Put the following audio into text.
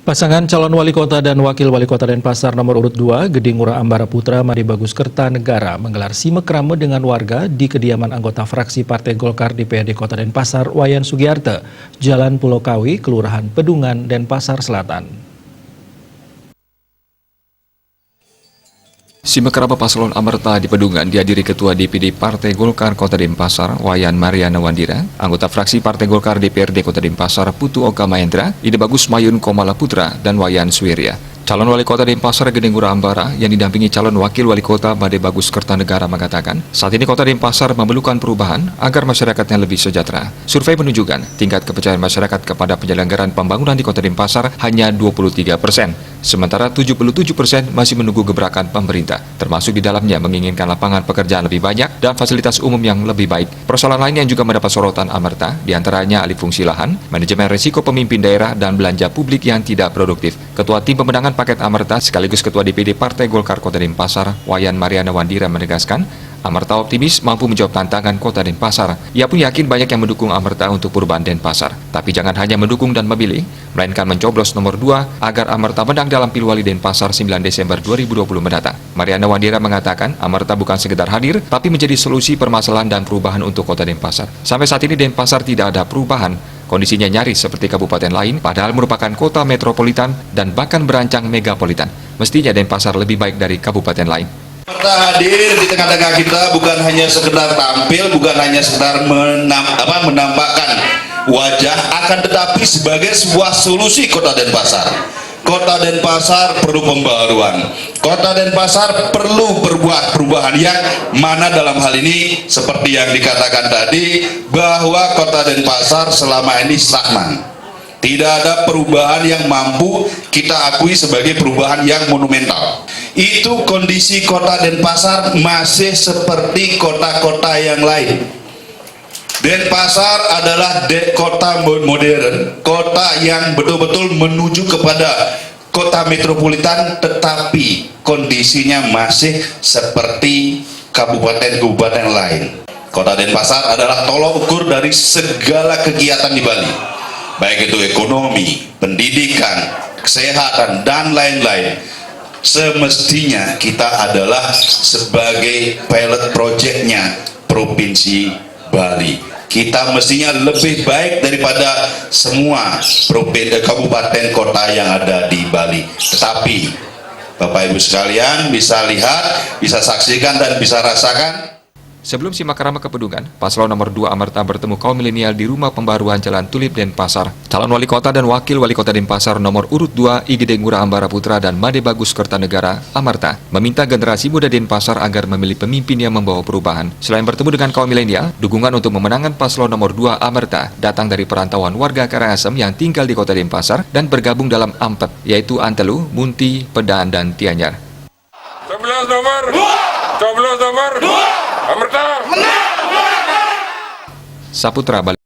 Pasangan calon wali kota dan wakil wali kota Denpasar nomor urut 2, Geding Ngurah Ambara Putra Made Bagus Kertanegara menggelar simekrame dengan warga di kediaman anggota fraksi Partai Golkar DPRD Kota Denpasar, Wayan Sugiarte, Jalan Pulau Kawi, Kelurahan Pedungan, Denpasar Selatan. Simekrame Paslon Amerta di Pedungan dihadiri Ketua DPD Partai Golkar Kota Denpasar, Wayan Mariana Wandira, anggota fraksi Partai Golkar DPRD Kota Denpasar, Putu Oka Mahendra, Ide Bagus Mayun Komala Putra, dan Wayan Suwirya. Calon wali kota Denpasar Geding Ngurah Ambara yang didampingi calon wakil wali kota Made Bagus Kertanegara mengatakan, saat ini kota Denpasar memerlukan perubahan agar masyarakatnya lebih sejahtera. Survei menunjukkan tingkat kepercayaan masyarakat kepada penyelenggaraan pembangunan di kota Denpasar hanya 23%, sementara 77% masih menunggu gebrakan pemerintah, termasuk di dalamnya menginginkan lapangan pekerjaan lebih banyak dan fasilitas umum yang lebih baik. Persoalan lain yang juga mendapat sorotan Amerta, diantaranya alih fungsi lahan, manajemen risiko pemimpin daerah, dan belanja publik yang tidak produktif. Ketua Tim Pemenangan Paket Amerta sekaligus Ketua DPD Partai Golkar Kota Denpasar, Wayan Mariana Wandira menegaskan, Amerta optimis mampu menjawab tantangan Kota Denpasar. Ia pun yakin banyak yang mendukung Amerta untuk perubahan Denpasar. Tapi jangan hanya mendukung dan memilih, melainkan mencoblos nomor 2 agar Amerta menang dalam Pilwali Denpasar 9 Desember 2020 mendatang. Mariana Wandira mengatakan, Amerta bukan sekedar hadir, tapi menjadi solusi permasalahan dan perubahan untuk Kota Denpasar. Sampai saat ini Denpasar tidak ada perubahan. Kondisinya nyaris seperti kabupaten lain, padahal merupakan kota metropolitan dan bahkan berancang megapolitan. Mestinya Denpasar lebih baik dari kabupaten lain. Amerta hadir di tengah-tengah kita bukan hanya sekedar tampil, bukan hanya sekedar menampakkan wajah, akan tetapi sebagai sebuah solusi Kota Denpasar. Kota Denpasar perlu pembaruan. Kota Denpasar perlu berbuat perubahan yang mana dalam hal ini seperti yang dikatakan tadi bahwa Kota Denpasar selama ini stagnan. Tidak ada perubahan yang mampu kita akui sebagai perubahan yang monumental. Itu kondisi Kota Denpasar masih seperti kota-kota yang lain. Denpasar adalah kota modern, kota yang betul-betul menuju kepada kota metropolitan, tetapi kondisinya masih seperti kabupaten-kabupaten lain. Kota Denpasar adalah tolok ukur dari segala kegiatan di Bali, baik itu ekonomi, pendidikan, kesehatan, dan lain-lain. Semestinya kita adalah sebagai pilot projectnya Provinsi Bali. Kita mestinya lebih baik daripada semua kabupaten kota yang ada di Bali. Tetapi Bapak Ibu sekalian bisa lihat, bisa saksikan, dan bisa rasakan. Sebelum simekrame ke Pedungan, Paslon nomor 2 Amerta bertemu kaum milenial di Rumah Pembaruan Jalan Tulip Denpasar. Calon wali kota dan wakil wali kota Denpasar nomor urut 2 Geding Ngurah Ambara Putra dan Made Bagus Kertanegara, Amerta, meminta generasi muda Denpasar agar memilih pemimpin yang membawa perubahan. Selain bertemu dengan kaum milenial, dukungan untuk memenangkan Paslon nomor 2 Amerta datang dari perantauan warga Karangasem yang tinggal di kota Denpasar dan bergabung dalam AMPET, yaitu Antelu, Munti, Pedaan, dan Tianyar. Coblos nomor 2. Saputra Bali.